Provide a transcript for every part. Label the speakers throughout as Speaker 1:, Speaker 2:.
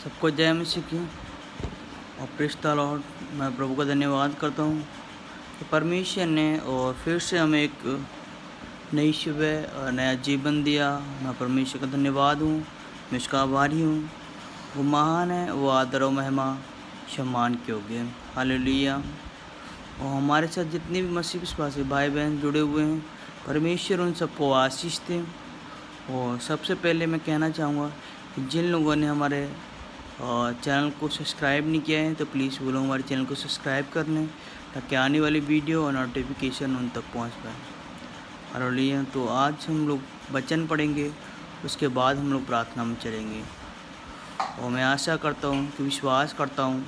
Speaker 1: सबको जय मसीह की और प्रेज़ द लॉर्ड। मैं प्रभु का धन्यवाद करता हूँ कि परमेश्वर ने और फिर से हमें एक नई सुबह और नया जीवन दिया। मैं परमेश्वर का धन्यवाद हूँ, मैं उसका आभारी हूँ। वो महान है, वो आदर और महिमा सम्मान के योग्य है। हालेलुया। और हमारे साथ जितने भी मसीह विश्वासी भाई बहन जुड़े हुए हैं, परमेश्वर उन सबको आशीष दें। और सबसे पहले मैं कहना चाहूँगा कि जिन लोगों ने हमारे चैनल को सब्सक्राइब नहीं किया है तो प्लीज़ वो लोग हमारे चैनल को सब्सक्राइब कर लें ताकि आने वाली वीडियो और नोटिफिकेशन उन तक पहुंच पाए। हालेलुया। तो आज हम लोग वचन पढ़ेंगे, उसके बाद हम लोग प्रार्थना में चलेंगे। और मैं आशा करता हूं कि विश्वास करता हूं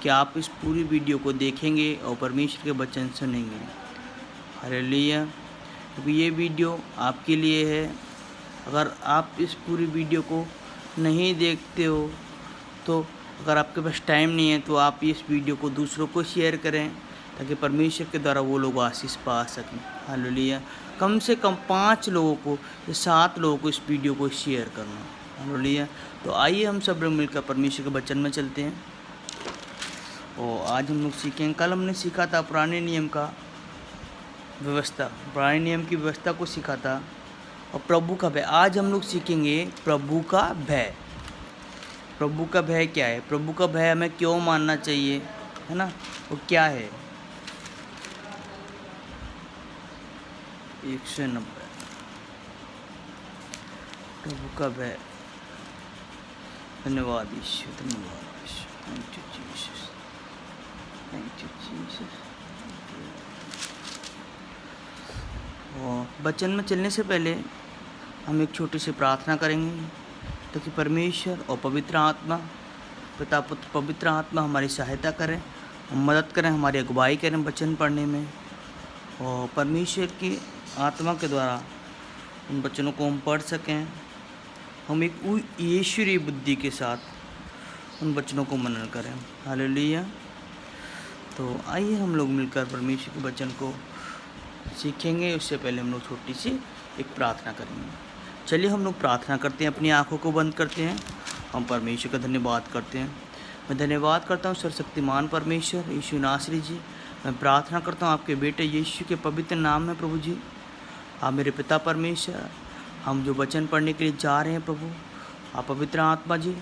Speaker 1: कि आप इस पूरी वीडियो को देखेंगे और परमेश्वर के वचन सुनेंगे। हालेलुया। क्योंकि ये वीडियो आपके लिए है। अगर आप इस पूरी वीडियो को नहीं देखते हो तो अगर आपके पास टाइम नहीं है तो आप इस वीडियो को दूसरों को शेयर करें ताकि परमेश्वर के द्वारा वो लोग आशीष पा सकें। हालेलुया। कम से कम 5 लोगों को या 7 लोगों को इस वीडियो को शेयर करना। हालेलुया। तो आइए हम सब लोग मिलकर परमेश्वर के वचन में चलते हैं। और आज हम लोग सीखेंगे, कल हमने सीखा था पुराने नियम का व्यवस्था, पुराने नियम की व्यवस्था को सीखा था और प्रभु का भय। आज हम लोग सीखेंगे प्रभु का भय। प्रभु का भय क्या है, प्रभु का भय हमें क्यों मानना चाहिए, है ना, वो क्या है। 190 प्रभु का भय। धन्यवाद ईश्वर, धन्यवाद ईश्वर। Thank you Jesus, thank you Jesus. और वचन में चलने से पहले हम एक छोटी सी प्रार्थना करेंगे ताकि परमेश्वर और पवित्र आत्मा, पिता पुत्र पवित्र आत्मा हमारी सहायता करें, मदद करें, हमारी अगुवाई करें वचन पढ़ने में। और परमेश्वर की आत्मा के द्वारा उन वचनों को हम पढ़ सकें। हम एक ईश्वरीय बुद्धि के साथ उन वचनों को मनन करें। हालेलुया। तो आइए हम लोग मिलकर परमेश्वर के वचन को सीखेंगे। उससे पहले हम लोग छोटी सी एक प्रार्थना करेंगे। चलिए हम लोग प्रार्थना करते हैं, अपनी आंखों को बंद करते हैं, हम परमेश्वर का धन्यवाद करते हैं। मैं धन्यवाद करता हूँ सर्वशक्तिमान परमेश्वर यीशु नासरी जी। मैं प्रार्थना करता हूँ आपके बेटे यीशु के पवित्र नाम में प्रभु जी। आप मेरे पिता परमेश्वर, हम जो वचन पढ़ने के लिए जा रहे हैं प्रभु, आप पवित्र आत्मा जी,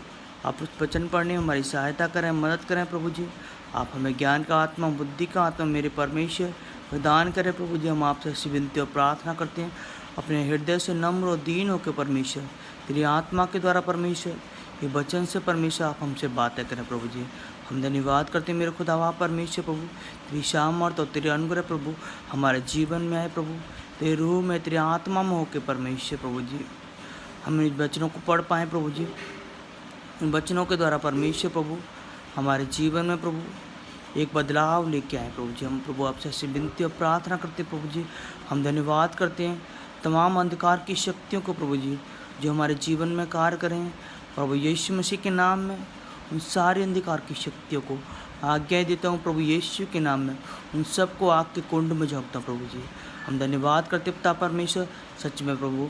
Speaker 1: आप उस वचन पढ़ने में हमारी सहायता करें, मदद करें प्रभु जी। आप हमें ज्ञान का आत्मा, बुद्धि का आत्मा मेरे परमेश्वर प्रदान करें प्रभु जी। हम आपसे ऐसी विनती और प्रार्थना करते हैं, अपने हृदय से नम्र और दीन होकर परमेश्वर तेरी आत्मा के द्वारा परमेश्वर ये वचन से परमेश्वर आप हमसे बातें करें प्रभु जी। हम धन्यवाद करते हैं मेरे खुदावा परमेश्वर प्रभु, तेरी सामर्थ और तेरे अनुग्रह प्रभु हमारे जीवन में आए प्रभु, तेरे रूह में, तेरी आत्मा में होकर परमेश्वर प्रभु जी हम इन वचनों को पढ़ पाएँ प्रभु जी। इन वचनों के द्वारा परमेश्वर प्रभु हमारे जीवन में प्रभु एक बदलाव लेके आए प्रभु जी। हम प्रभु आपसे ऐसी विनती और प्रार्थना करते प्रभु जी। हम धन्यवाद करते हैं तमाम अंधकार की शक्तियों को प्रभु जी जो हमारे जीवन में कार्य करें प्रभु यीशु मसीह के नाम में। उन सारे अंधकार की शक्तियों को आज्ञा देता हूँ प्रभु यीशु के नाम में, उन सबको आग के कुंड में झोंकता हूँ प्रभु जी। हम धन्यवाद करते पिता परमेश्वर, सच में प्रभु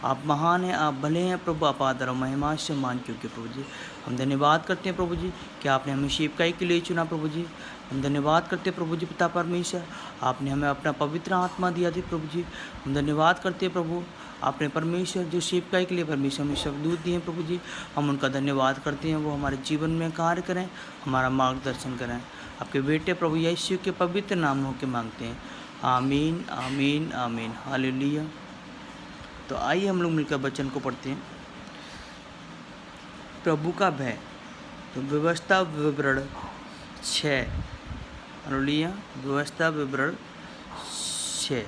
Speaker 1: आप महान हैं, आप भले हैं प्रभु, आप आदर और महिमा सम्मान क्योंकि प्रभु जी। हम धन्यवाद करते हैं प्रभु जी कि आपने हमें सेवकाई के लिए चुना प्रभु जी। हम धन्यवाद करते हैं प्रभु जी पिता परमेश्वर, आपने हमें अपना पवित्र आत्मा दिया थी प्रभु जी। हम धन्यवाद करते हैं प्रभु, आपने परमेश्वर जो सेवकाई के लिए परमेश्वर हमें शब्दूत दिए हैं प्रभु जी। हम उनका धन्यवाद करते हैं, वो हमारे जीवन में कार्य करें, हमारा मार्गदर्शन करें। आपके बेटे प्रभु यीशु के पवित्र नाम होकर मांगते हैं, आमीन आमीन आमीन। हालेलुया। तो आइए हम लोग मिलकर वचन को पढ़ते हैं। प्रभु का भय। तो व्यवस्था विवरण 6। हालेलुया। व्यवस्था विवरण 6।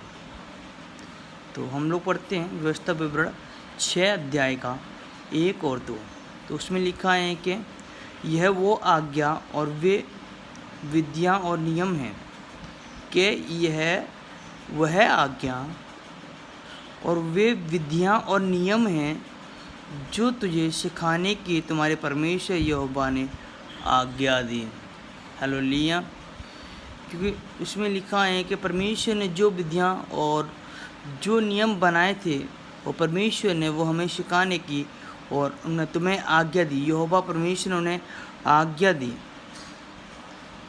Speaker 1: तो हम लोग पढ़ते हैं व्यवस्था विवरण 6 अध्याय का 1 और 2। तो उसमें लिखा है कि यह वो आज्ञा और वे विधियाँ और नियम हैं कि यह वह आज्ञा और वे विधियाँ और नियम हैं जो तुझे सिखाने की तुम्हारे परमेश्वर यहोवा ने आज्ञा दी। हालेलुया। क्योंकि उसमें लिखा है कि परमेश्वर ने जो विधियाँ और जो नियम बनाए थे वो परमेश्वर ने वो हमें सिखाने की और उन्हें तुम्हें आज्ञा दी, यहोवा परमेश्वर ने उन्हें आज्ञा दी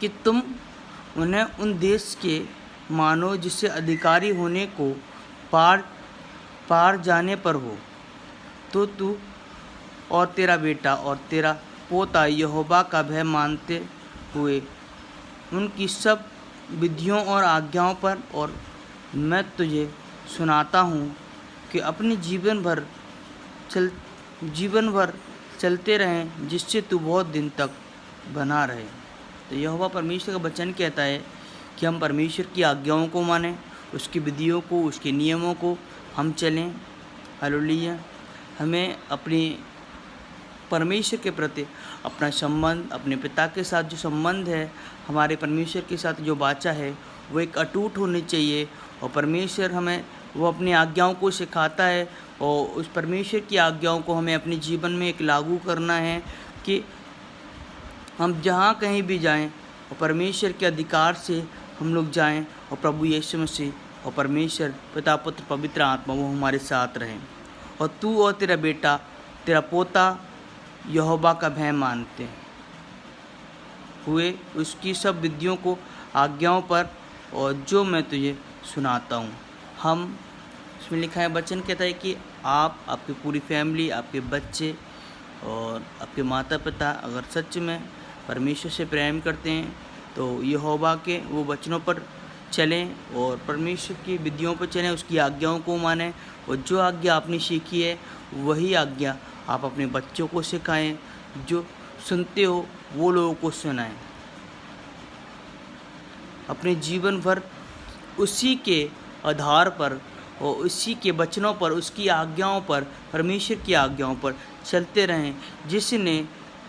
Speaker 1: कि तुम उन्हें उन देश के मानो जिससे अधिकारी होने को पार जाने पर हो, तो तू और तेरा बेटा और तेरा पोता यहोवा का भय मानते हुए उनकी सब विधियों और आज्ञाओं पर, और मैं तुझे सुनाता हूँ कि अपने जीवन भर चलते रहें, जिससे तू बहुत दिन तक बना रहे। तो यहोवा परमेश्वर का वचन कहता है कि हम परमेश्वर की आज्ञाओं को मानें, उसकी विधियों को, उसके नियमों को हम चलें। हालेलुया। हमें अपने परमेश्वर के प्रति अपना संबंध, अपने पिता के साथ जो संबंध है, हमारे परमेश्वर के साथ जो वाचा है, वो एक अटूट होनी चाहिए। और परमेश्वर हमें वो अपनी आज्ञाओं को सिखाता है, और उस परमेश्वर की आज्ञाओं को हमें अपने जीवन में एक लागू करना है कि हम जहाँ कहीं भी जाएं और परमेश्वर के अधिकार से हम लोग जाएं, और प्रभु यीशु मसीह और परमेश्वर पिता, पुत्र, पवित्र आत्मा वो हमारे साथ रहें। और तू और तेरा बेटा, तेरा पोता यहोवा का भय मानते हुए उसकी सब विधियों को, आज्ञाओं पर, और जो मैं तुझे सुनाता हूँ। हम इसमें लिखा है, वचन कहता है कि आप, आपकी पूरी फैमिली, आपके बच्चे और आपके माता पिता अगर सच में परमेश्वर से प्रेम करते हैं तो यहोवा के वो वचनों पर चलें और परमेश्वर की विधियों पर चलें, उसकी आज्ञाओं को मानें, और जो आज्ञा आपने सीखी है वही आज्ञा आप अपने बच्चों को सिखाएं, जो सुनते हो वो लोगों को सुनाएं। अपने जीवन भर उसी के आधार पर और उसी के वचनों पर, उसकी आज्ञाओं पर, परमेश्वर की आज्ञाओं पर चलते रहें,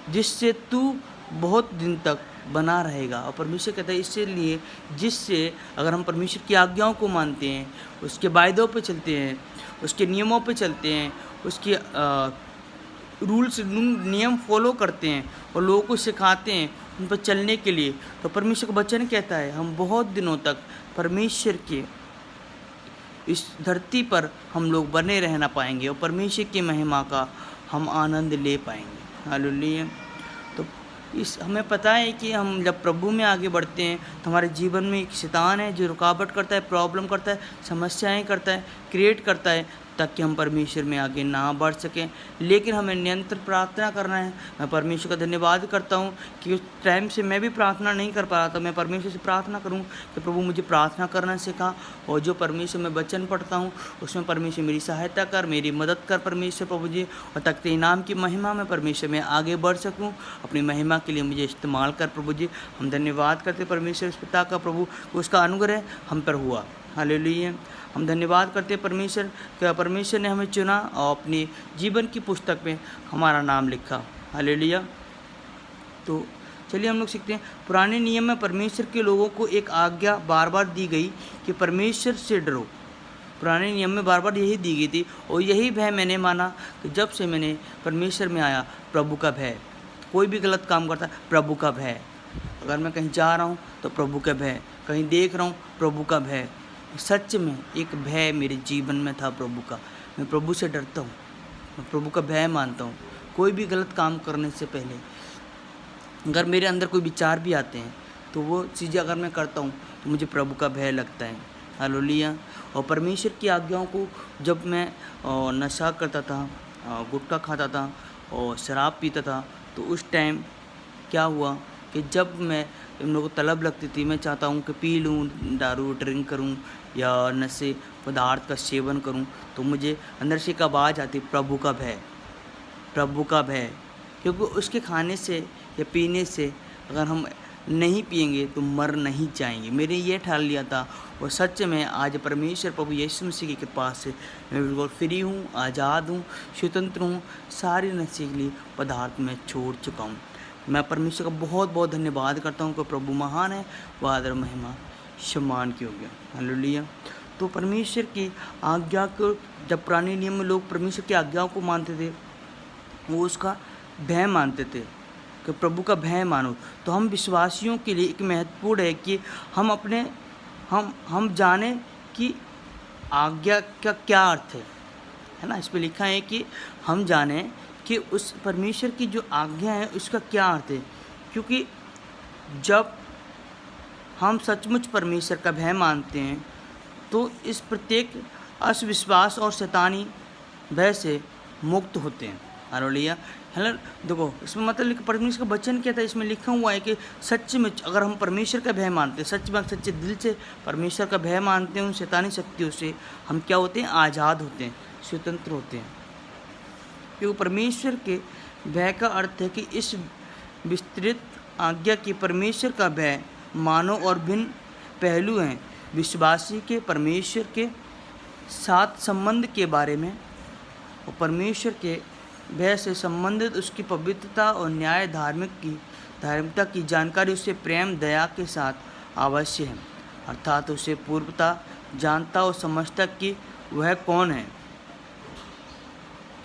Speaker 1: जिससे तू बहुत दिन तक बना रहेगा। और परमेश्वर कहता है इसलिए, जिससे अगर हम परमेश्वर की आज्ञाओं को मानते हैं, उसके वायदों पे चलते हैं, उसके नियमों पे चलते हैं, उसके रूल्स नियम फॉलो करते हैं और लोगों को सिखाते हैं उन पर चलने के लिए, तो परमेश्वर का वचन कहता है हम बहुत दिनों तक परमेश्वर के इस धरती पर हम लोग बने रहना पाएंगे और परमेश्वर की महिमा का हम आनंद ले पाएंगे। हालेलुया। तो हमें पता है कि हम जब प्रभु में आगे बढ़ते हैं तो हमारे जीवन में एक शैतान है जो रुकावट करता है, प्रॉब्लम करता है, समस्याएं करता है, क्रिएट करता है, ताकि हम परमेश्वर में आगे ना बढ़ सकें। लेकिन हमें निरंतर प्रार्थना करना है। मैं परमेश्वर का धन्यवाद करता हूँ कि उस टाइम से मैं भी प्रार्थना नहीं कर पा रहा था, मैं परमेश्वर से प्रार्थना करूँ कि प्रभु मुझे प्रार्थना करना सिखा, और जो परमेश्वर में वचन पढ़ता हूँ उसमें परमेश्वर मेरी सहायता कर, मेरी मदद कर परमेश्वर प्रभु जी, और तख्ते इनाम की महिमा में परमेश्वर में आगे बढ़ सकूँ। अपनी महिमा के लिए मुझे इस्तेमाल कर प्रभु जी। हम धन्यवाद करते परमेश्वर इस पिता का प्रभु, उसका अनुग्रह हम पर हुआ। हालेलुया। हम धन्यवाद करते हैं परमेश्वर कि परमेश्वर ने हमें चुना और अपनी जीवन की पुस्तक में हमारा नाम लिखा। हालेलुया। तो चलिए हम लोग सीखते हैं। पुराने नियम में परमेश्वर के लोगों को एक आज्ञा बार बार दी गई कि परमेश्वर से डरो। पुराने नियम में बार बार यही दी गई थी, और यही भय मैंने माना कि जब से मैंने परमेश्वर में आया, प्रभु का भय। कोई भी गलत काम करता है, प्रभु का भय। अगर मैं कहीं जा रहा हूँ तो प्रभु का भय, कहीं देख रहा हूँ प्रभु का भय। सच में एक भय मेरे जीवन में था प्रभु का। मैं प्रभु से डरता हूँ, मैं प्रभु का भय मानता हूँ। कोई भी गलत काम करने से पहले अगर मेरे अंदर कोई विचार भी आते हैं तो वो चीज़ें अगर मैं करता हूँ तो मुझे प्रभु का भय लगता है। हालेलुया। और परमेश्वर की आज्ञाओं को जब मैं नशा करता था, गुटखा खाता था और शराब पीता था, तो उस टाइम क्या हुआ कि जब मैं इन लोगों को तलब लगती थी, मैं चाहता हूँ कि पी लूँ, दारू ड्रिंक करूँ या नशे पदार्थ का सेवन करूँ, तो मुझे अंदर से एक आवाज़ आती, प्रभु का भय, प्रभु का भय। क्योंकि उसके खाने से या पीने से अगर हम नहीं पिएंगे तो मर नहीं जाएंगे। मैंने ये ठान लिया था, और सच में आज परमेश्वर प्रभु यीशु मसीह की कृपा से मैं बिल्कुल फ्री हूँ, आज़ाद हूँ, स्वतंत्र हूँ। सारी नशीली पदार्थ में छोड़ चुका हूँ। मैं परमेश्वर का बहुत बहुत धन्यवाद करता हूँ कि प्रभु महान है, वो आदर महिमा सम्मान की हो गया। हालेलुया। तो परमेश्वर की आज्ञा को, जब पुराने नियम में लोग परमेश्वर की आज्ञाओं को मानते थे, वो उसका भय मानते थे कि प्रभु का भय मानो। तो हम विश्वासियों के लिए एक महत्वपूर्ण है कि हम अपने हम जाने कि आज्ञा का क्या अर्थ है ना। इस पर लिखा है कि हम जाने कि उस परमेश्वर की जो आज्ञा है उसका क्या अर्थ है। क्योंकि जब हम सचमुच परमेश्वर का भय मानते हैं तो इस प्रत्येक अविश्वास और शैतानी भय से मुक्त होते हैं। हालेलुया। हेलो, देखो इसमें मतलब परमेश्वर का वचन क्या था, इसमें लिखा हुआ है कि सच में अगर हम परमेश्वर का भय मानते हैं, सच में सच्चे दिल से परमेश्वर का भय मानते हैं, उन शैतानी शक्तियों से हम क्या होते हैं, आज़ाद होते हैं, स्वतंत्र होते हैं। क्योंकि परमेश्वर के भय का अर्थ है कि इस विस्तृत आज्ञा की परमेश्वर का भय मानव और भिन्न पहलू हैं विश्वासी के परमेश्वर के साथ संबंध के बारे में, और परमेश्वर के भय से संबंधित उसकी पवित्रता और न्याय धार्मिकता की जानकारी उसे प्रेम दया के साथ अवश्य है। अर्थात उसे पूर्वता जानता और समझता कि वह कौन है।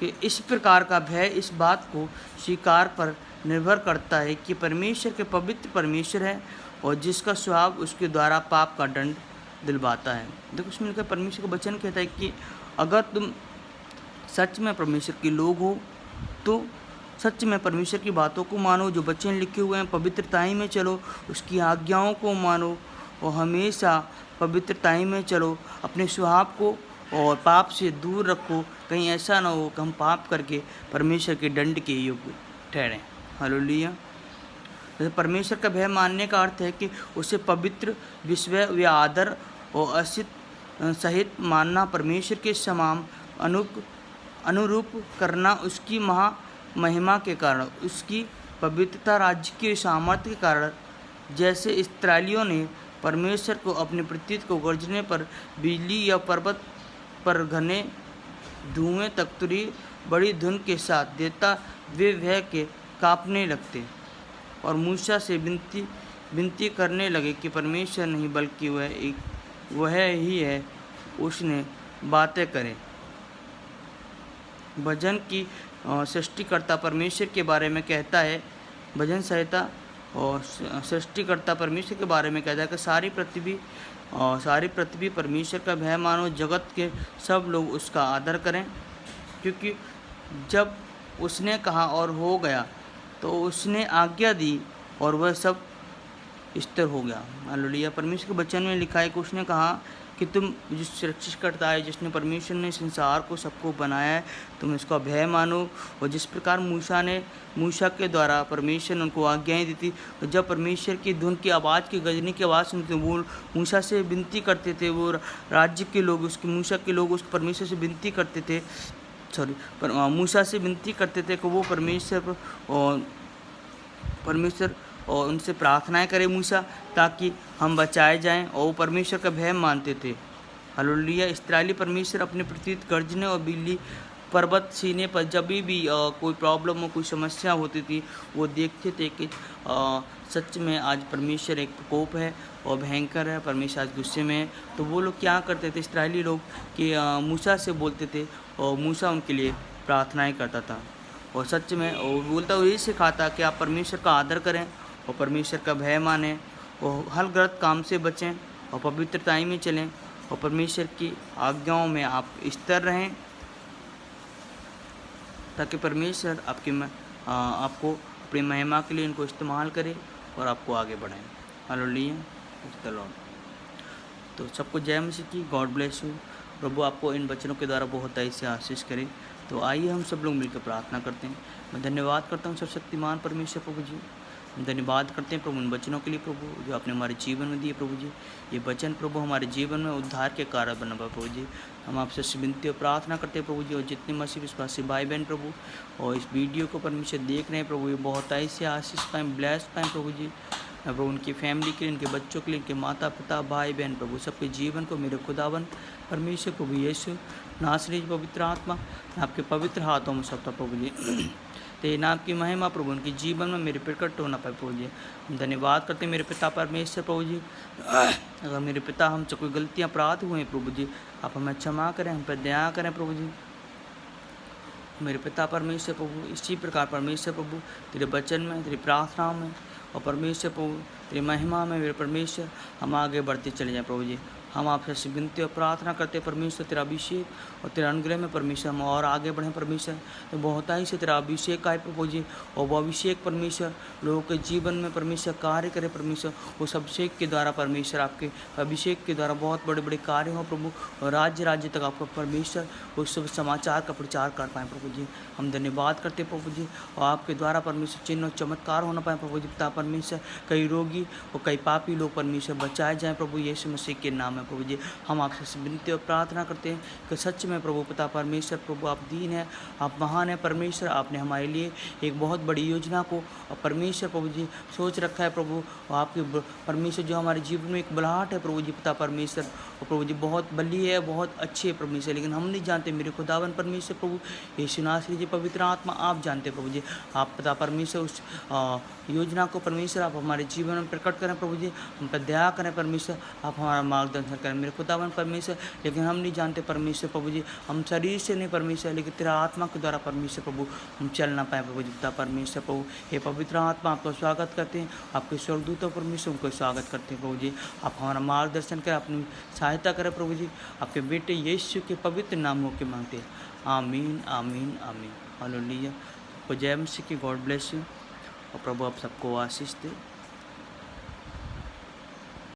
Speaker 1: कि इस प्रकार का भय इस बात को स्वीकार पर निर्भर करता है कि परमेश्वर के पवित्र परमेश्वर है और जिसका स्वभाव उसके द्वारा पाप का दंड दिलवाता है। देखो उसमें लिखा परमेश्वर का वचन कहता है कि अगर तुम सच में परमेश्वर के लोग हो तो सच में परमेश्वर की बातों को मानो, जो वचन लिखे हुए हैं, पवित्रताई में चलो, उसकी आज्ञाओं को मानो और हमेशा पवित्रताई में चलो, अपने स्वभाव को और पाप से दूर रखो, कहीं ऐसा ना हो कि हम पाप करके परमेश्वर के दंड के योग्य ठहरें। हालेलुया। जैसे परमेश्वर का भय मानने का अर्थ है कि उसे पवित्र विश्व व आदर और असित सहित मानना, परमेश्वर के समान अनुरूप करना, उसकी महिमा के कारण, उसकी पवित्रता, राज्य के सामर्थ्य के कारण। जैसे इस्राएलियों ने परमेश्वर को अपने प्रतीत को गरजने पर, बिजली या पर्वत पर घने धुएं तक तुरी बड़ी धुन के साथ देता, वे भय के कांपने लगते और मूसा से विनती करने लगे कि परमेश्वर नहीं बल्कि वह ही है, उसने बातें करें। भजन की सृष्टिकर्ता परमेश्वर के बारे में कहता है, भजन संहिता और सृष्टिकर्ता परमेश्वर के बारे में कहता है कि सारी पृथ्वी परमेश्वर का भय मानो, जगत के सब लोग उसका आदर करें। क्योंकि जब उसने कहा और हो गया तो उसने आज्ञा दी और वह सब स्थिर हो गया। हालेलुया। परमेश्वर के वचन में लिखा है कि उसने कहा कि तुम जिस सृष्टिकर्ता है, जिसने परमेश्वर ने संसार को सबको बनाया है, तुम इसका भय मानो। और जिस प्रकार मूसा के द्वारा परमेश्वर ने उनको आज्ञाएं दी थी, और जब परमेश्वर की धुन की आवाज़ की गरजने की आवाज़ सुनते वो मूसा से विनती करते थे, वो राज्य के लोग मूसा के लोग उस परमेश्वर से विनती करते थे, मूसा से विनती करते थे कि वो परमेश्वर और उनसे प्रार्थनाएं करे मूसा, ताकि हम बचाए जाएं, और वो परमेश्वर का भय मानते थे। हालेलुया। इस्राएली परमेश्वर अपने प्रतीत गर्जने और बिजली पर्वत सीने पर जब भी कोई प्रॉब्लम हो, कोई समस्या होती थी, वो देखते थे कि सच में आज परमेश्वर एक प्रकोप है और भयंकर है, परमेश्वर आज गुस्से में है। तो वो लोग क्या करते थे, इस्राएली लोग, कि मूसा से बोलते थे और मूसा उनके लिए प्रार्थनाएं करता था। और सच में वो बोलता वही सिखाता कि आप परमेश्वर का आदर करें और परमेश्वर का भय मानें और हर गलत काम से बचें और पवित्रताई में चलें और परमेश्वर की आज्ञाओं में आप स्थिर रहें, ताकि परमेश्वर आपको अपनी महिमा के लिए इनको इस्तेमाल करे और आपको आगे बढ़ाएं। हालेलुया। Praise the Lord. तो सबको जय मसीह की। God bless you. प्रभु आपको इन वचनों के द्वारा बहुत ऐसे आशीष करे। तो आइए हम सब लोग मिलकर प्रार्थना करते हैं। मैं धन्यवाद करता हूँ सर्वशक्तिमान परमेश्वर प्रभु जी, हम धन्यवाद करते हैं प्रभु उन वचनों के लिए प्रभु जो आपने हमारे जीवन में दिए प्रभु जी। ये वचन प्रभु हमारे जीवन में उद्धार के कारण बना प्रभु जी। हम आपसे विनती और प्रार्थना करते हैं प्रभु जी, और जितने मसीह विश्वासी भाई बहन प्रभु और इस वीडियो को परमेश्वर देख रहे हैं प्रभु, ये बहुत ऐसे आशीष पाएँ, ब्लेस पाएँ प्रभु जी। प्रभु उनकी फैमिली के लिए, उनके बच्चों के लिए, उनके माता पिता भाई बहन प्रभु सबके जीवन को मेरे खुदावन परमेश्वर प्रभु यीशु नासरी पवित्र आत्मा आपके पवित्र हाथों में सौंपता प्रभु जी। तेरे नाम की महिमा प्रभु उनके जीवन में मेरे प्रकट होना पाए प्रभु जी। हम धन्यवाद करते हैं मेरे पिता परमेश्वर प्रभु जी। अगर मेरे पिता हमसे कोई गलतियाँ अपराध हुए हैं प्रभु जी, आप हमें क्षमा करें, हम पर दया करें प्रभु जी। मेरे पिता परमेश्वर प्रभु इसी प्रकार परमेश्वर प्रभु तेरे वचन में, तेरी प्रार्थनाओं में और परमेश्वर प्रभु तेरी महिमा में मेरे परमेश्वर हम आगे बढ़ते चले जाएं प्रभु जी। हम आपसे ऐसी विनती और प्रार्थना करते हैं परमेश्वर, तेरा अभिषेक और तेरा अनुग्रह में परमेश्वर हम और आगे बढ़ें परमेश्वर। तो बहुताई से तेरा अभिषेक आए प्रभु जी, और वो अभिषेक परमेश्वर लोगों के जीवन में परमेश्वर कार्य करे परमेश्वर। उस अभिषेक के द्वारा परमेश्वर, आपके अभिषेक के द्वारा बहुत बड़े बड़े कार्य हो प्रभु, और राज्य राज्य तक आपका परमेश्वर उस सब समाचार का प्रचार कर पाएँ प्रभु जी। हम धन्यवाद करते हैं प्रभु जी, और आपके द्वारा परमेश्वर चिन्ह और चमत्कार होना पाए प्रभु जी पिता परमेश्वर। कई रोगी और कई पापी लोग परमेश्वर बचाए जाएं प्रभु यीशु मसीह के नाम में प्रभु जी। हम आपसे विनती और प्रार्थना करते हैं कि सच में प्रभु पिता परमेश्वर, प्रभु आप दीन है, आप महान है परमेश्वर। आपने हमारे लिए एक बहुत बड़ी योजना को परमेश्वर प्रभु जी सोच रखा है प्रभु, और आपके परमेश्वर जो हमारे जीवन में एक बुलाहट है प्रभु जी पिता परमेश्वर, और प्रभु जी बहुत बली है, बहुत अच्छी है परमेश्वर, लेकिन हम नहीं जानते मेरे खुदावन परमेश्वर प्रभु यीशु नासरी जी पवित्र आत्मा आप जानते प्रभु जी। आप पिता परमेश्वर उस योजना को परमेश्वर आप हमारे जीवन में प्रकट करें प्रभु जी, हम पर दया करें परमेश्वर, आप हमारा मार्गदर्शन करें मेरे खुदावन परमेश्वर। लेकिन हम नहीं जानते परमेश्वर प्रभु जी, हम शरीर से नहीं परमेश्वर, लेकिन तेरा आत्मा के द्वारा परमेश्वर प्रभु हम चल ना पाए प्रभु जी पिता परमेश्वर प्रभु। हे पवित्र आत्मा आपका स्वागत करते हैं, आपके स्वर्गदूतों परमेश्वर उनको स्वागत करते हैं प्रभु जी। आप हमारा मार्गदर्शन करें, अपनी सहायता करें प्रभु जी, आपके बेटे यीशु के पवित्र नाम होकर मांगते हैं, आमीन आमीन आमीन। हालेलुया। जय मसीह की, गॉड ब्लेस यू, और प्रभु आप सबको आशीष दे।